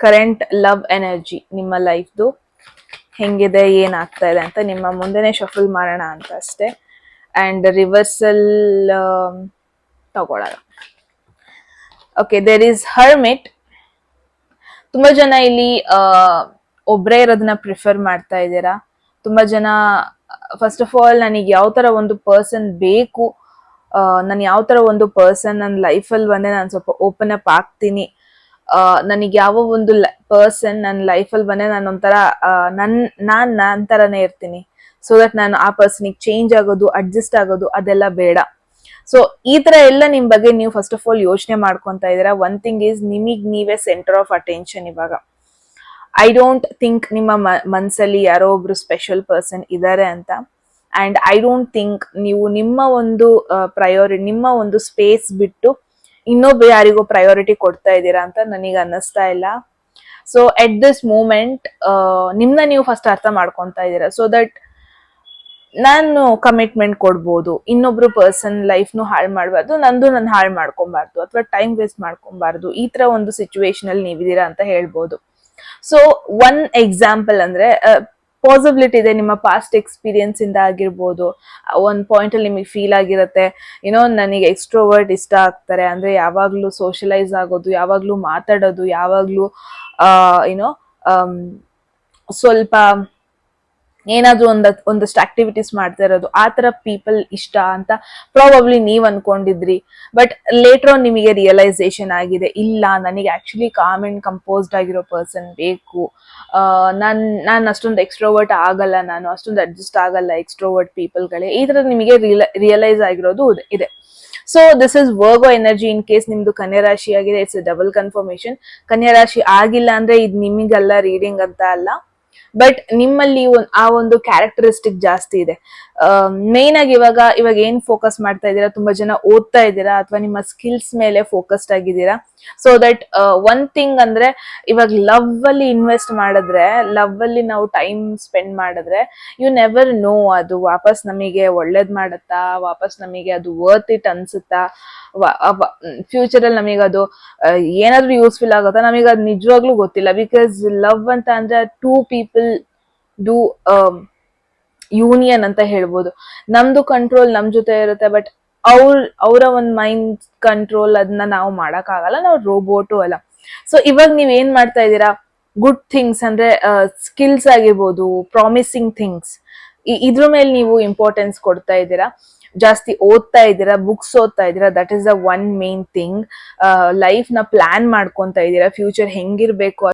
Current love energy ನಿಮ್ಮ ಲೈಫ್ದು ಹೆಂಗಿದೆ, ಏನಾಗ್ತಾ ಇದೆ ಅಂತ ನಿಮ್ಮ ಮುಂದೆನೆ ಶಫಲ್ ಮಾಡೋಣ ಅಂತ ಅಷ್ಟೇ. ಅಂಡ್ ರಿವರ್ಸಲ್ ತಗೊಳ್ಳೋಣ. Okay, there is hermit. ತುಂಬಾ ಜನ ಇಲ್ಲಿ ಒಬ್ರೇ ಇರೋದನ್ನ ಪ್ರಿಫರ್ ಮಾಡ್ತಾ ಇದ್ದೀರಾ. ತುಂಬಾ ಜನ ಫಸ್ಟ್ ಆಫ್ ಆಲ್ ನನಗೆ ಯಾವ ತರ ಒಂದು ಪರ್ಸನ್ ಬೇಕು, ನಾನು ಯಾವ ತರ ಒಂದು ಪರ್ಸನ್ ನನ್ನ ಲೈಫಲ್ಲಿ ಬಂದ್ರೆ ನಾನು ಸ್ವಲ್ಪ ಓಪನ್ ಅಪ್ ಆಗ್ತೀನಿ, ನನಗೆ ಯಾವ ಒಂದು ಪರ್ಸನ್ ನನ್ನ ಲೈಫಲ್ಲಿ ಬಂದ್ರೆ ನಾನು ಒಂಥರ ನಾನ್ ತರನೇ ಇರ್ತೀನಿ, ಸೊ ದಟ್ ನಾನು ಆ ಪರ್ಸನಿಗೆ ಚೇಂಜ್ ಆಗೋದು, ಅಡ್ಜಸ್ಟ್ ಆಗೋದು ಅದೆಲ್ಲ ಬೇಡ. ಸೊ ಈ ತರ ಎಲ್ಲ ನಿಮ್ ಬಗ್ಗೆ ನೀವು ಫಸ್ಟ್ ಆಫ್ ಆಲ್ ಯೋಚನೆ ಮಾಡ್ಕೊಂತ ಇದೀರಾ. ಒನ್ ಥಿಂಗ್ ಈಸ್, ನಿಮಗ್ ನೀವೇ ಸೆಂಟರ್ ಆಫ್ ಅಟೆನ್ಷನ್ ಇವಾಗ. ಐ ಡೋಂಟ್ ಥಿಂಕ್ ನಿಮ್ಮ ಮನ್ಸಲ್ಲಿ ಯಾರೋ ಒಬ್ರು ಸ್ಪೆಷಲ್ ಪರ್ಸನ್ ಇದ್ದಾರೆ ಅಂತ. ಅಂಡ್ ಐ ಡೋಂಟ್ ಥಿಂಕ್ ನೀವು ನಿಮ್ಮ ಒಂದು ಪ್ರಯಾರಿಟಿ, ನಿಮ್ಮ ಒಂದು ಸ್ಪೇಸ್ ಬಿಟ್ಟು ಇನ್ನೊಬ್ರು ಯಾರಿಗೋ ಪ್ರಯಾರಿಟಿ ಕೊಡ್ತಾ ಇದ್ದೀರಾ ಅಂತ ನನಗೆ ಅನ್ನಿಸ್ತಾ ಇಲ್ಲ. ಸೊ ಎಟ್ ದಿಸ್ ಮೂಮೆಂಟ್ ನಿಮ್ನ ನೀವು ಫಸ್ಟ್ ಅರ್ಥ ಮಾಡ್ಕೊಂತ ಇದ್ದೀರಾ, ಸೊ ದಟ್ ನಾನು ಕಮಿಟ್ಮೆಂಟ್ ಕೊಡ್ಬೋದು, ಇನ್ನೊಬ್ರು ಪರ್ಸನ್ ಲೈಫ್ನು ಹಾಳು ಮಾಡಬಾರ್ದು, ನಾನು ಹಾಳು ಮಾಡ್ಕೊಬಾರ್ದು ಅಥವಾ ಟೈಮ್ ವೇಸ್ಟ್ ಮಾಡ್ಕೊಬಾರ್ದು, ಈ ತರ ಒಂದು ಸಿಚುವೇಶನ್ ಅಲ್ಲಿ ನೀವಿದ್ದೀರಾ ಅಂತ ಹೇಳ್ಬೋದು. ಸೊ ಒನ್ ಎಕ್ಸಾಂಪಲ್ ಅಂದ್ರೆ ಪಾಸಿಬಿಲಿಟಿ ಇದೆ, ನಿಮ್ಮ ಪಾಸ್ಟ್ ಎಕ್ಸ್ಪೀರಿಯನ್ಸ್ ಇಂದ ಆಗಿರ್ಬೋದು. ಒಂದ್ ಪಾಯಿಂಟ್ ಅಲ್ಲಿ ನಿಮಗೆ ಫೀಲ್ ಆಗಿರುತ್ತೆ, ಏನೋ ನನಗೆ ಎಕ್ಸ್ಟ್ರೋವರ್ಟ್ ಇಷ್ಟ ಆಗ್ತಾರೆ, ಅಂದ್ರೆ ಯಾವಾಗ್ಲೂ ಸೋಷಲೈಸ್ ಆಗೋದು, ಯಾವಾಗ್ಲೂ ಮಾತಾಡೋದು, ಯಾವಾಗ್ಲೂ ಏನೋ ಸ್ವಲ್ಪ ಏನಾದ್ರೂ ಒಂದಷ್ಟು ಆಕ್ಟಿವಿಟೀಸ್ ಮಾಡ್ತಾ ಇರೋದು, ಆ ತರ ಪೀಪಲ್ ಇಷ್ಟ ಅಂತ ಪ್ರಾಬಬ್ಲಿ ನೀವ್ ಅನ್ಕೊಂಡಿದ್ರಿ. ಬಟ್ ಲೇಟರ್ ಆನ್ ನಿಮಗೆ ರಿಯಲೈಸೇಷನ್ ಆಗಿದೆ, ಇಲ್ಲ ನನಗೆ ಆಕ್ಚುಲಿ ಕಾಮ್ ಅಂಡ್ ಕಂಪೋಸ್ಡ್ ಆಗಿರೋ ಪರ್ಸನ್ ಬೇಕು, ನಾನು ಅಷ್ಟೊಂದು ಎಕ್ಸ್ಟ್ರೋವರ್ಟ್ ಆಗಲ್ಲ, ನಾನು ಅಷ್ಟೊಂದು ಅಡ್ಜಸ್ಟ್ ಆಗಲ್ಲ ಎಕ್ಸ್ಟ್ರೋವರ್ಟ್ ಪೀಪಲ್ಗಳೇ, ಈ ತರ ನಿಮಗೆ ರಿಯಲೈಸ್ ಆಗಿರೋದು ಇದೆ. So this is Virgo energy. In case ನಿಮ್ದು ಕನ್ಯಾ ರಾಶಿ ಆಗಿದೆ, ಇಟ್ಸ್ ಡಬಲ್ ಕನ್ಫರ್ಮೇಶನ್. ಕನ್ಯಾ ರಾಶಿ ಆಗಿಲ್ಲ ಅಂದ್ರೆ ಇದು ನಿಮಗಲ್ಲ ರೀಡಿಂಗ್ ಅಂತ ಅಲ್ಲ, ಬಟ್ ನಿಮ್ಮಲ್ಲಿ ಆ ಒಂದು ಕ್ಯಾರೆಕ್ಟರಿಸ್ಟಿಕ್ ಜಾಸ್ತಿ ಇದೆ. ಮೇನ್ ಆಗಿ ಇವಾಗ ಏನ್ ಫೋಕಸ್ ಮಾಡ್ತಾ ಇದ್ದೀರಾ, ತುಂಬಾ ಜನ ಓದ್ತಾ ಇದ್ದೀರಾ ಅಥವಾ ನಿಮ್ಮ ಸ್ಕಿಲ್ಸ್ ಮೇಲೆ ಫೋಕಸ್ಡ್ ಆಗಿದ್ದೀರಾ. ಸೊ ದಟ್ ಒನ್ ಥಿಂಗ್ ಅಂದ್ರೆ, ಇವಾಗ ಲವ್ ಅಲ್ಲಿ ಇನ್ವೆಸ್ಟ್ ಮಾಡಿದ್ರೆ, ಲವ್ ಅಲ್ಲಿ ನಾವು ಟೈಮ್ ಸ್ಪೆಂಡ್ ಮಾಡಿದ್ರೆ, ಯು ನೆವರ್ ನೋ ಅದು ವಾಪಸ್ ನಮಗೆ ಒಳ್ಳೇದ್ ಮಾಡತ್ತಾ, ವಾಪಸ್ ನಮಗೆ ಅದು ವರ್ತ್ ಇಟ್ ಅನ್ಸುತ್ತಾ, ಫ್ಯೂಚರ್ ಅಲ್ಲಿ ನಮಗೆ ಅದು ಏನಾದ್ರೂ ಯೂಸ್ಫುಲ್ ಆಗುತ್ತಾ, ನಮಗೆ ಅದು ನಿಜವಾಗ್ಲೂ ಗೊತ್ತಿಲ್ಲ. ಬಿಕಾಸ್ ಲವ್ ಅಂತ ಅಂದ್ರೆ ಟೂ ಪೀಪಲ್ ಡೂ ಯೂನಿಯನ್ ಅಂತ ಹೇಳ್ಬೋದು. ನಮ್ದು ಕಂಟ್ರೋಲ್ ನಮ್ ಜೊತೆ ಇರುತ್ತೆ, ಬಟ್ ಅವರ ಒಂದು ಮೈಂಡ್ ಕಂಟ್ರೋಲ್ ಅದನ್ನ ನಾವು ಮಾಡಕ್ ಆಗಲ್ಲ, ನಾವು ರೋಬೋಟು ಅಲ್ಲ. ಸೊ ಇವಾಗ ನೀವ್ ಏನ್ ಮಾಡ್ತಾ ಇದ್ದೀರಾ, ಗುಡ್ ಥಿಂಗ್ಸ್ ಅಂದ್ರೆ ಸ್ಕಿಲ್ಸ್ ಆಗಿರ್ಬೋದು, ಪ್ರಾಮಿಸಿಂಗ್ ಥಿಂಗ್ಸ್, ಇದ್ರ ಮೇಲೆ ನೀವು ಇಂಪಾರ್ಟೆನ್ಸ್ ಕೊಡ್ತಾ ಇದ್ದೀರಾ, ಜಾಸ್ತಿ ಓದ್ತಾ ಇದ್ದೀರಾ, ಬುಕ್ಸ್ ಓದ್ತಾ ಇದ್ದೀರಾ. That is the one main thing. Life ನ ಪ್ಲಾನ್ ಮಾಡ್ಕೊಂತ ಇದ್ದೀರಾ, ಫ್ಯೂಚರ್ ಹೆಂಗಿರ್ಬೇಕು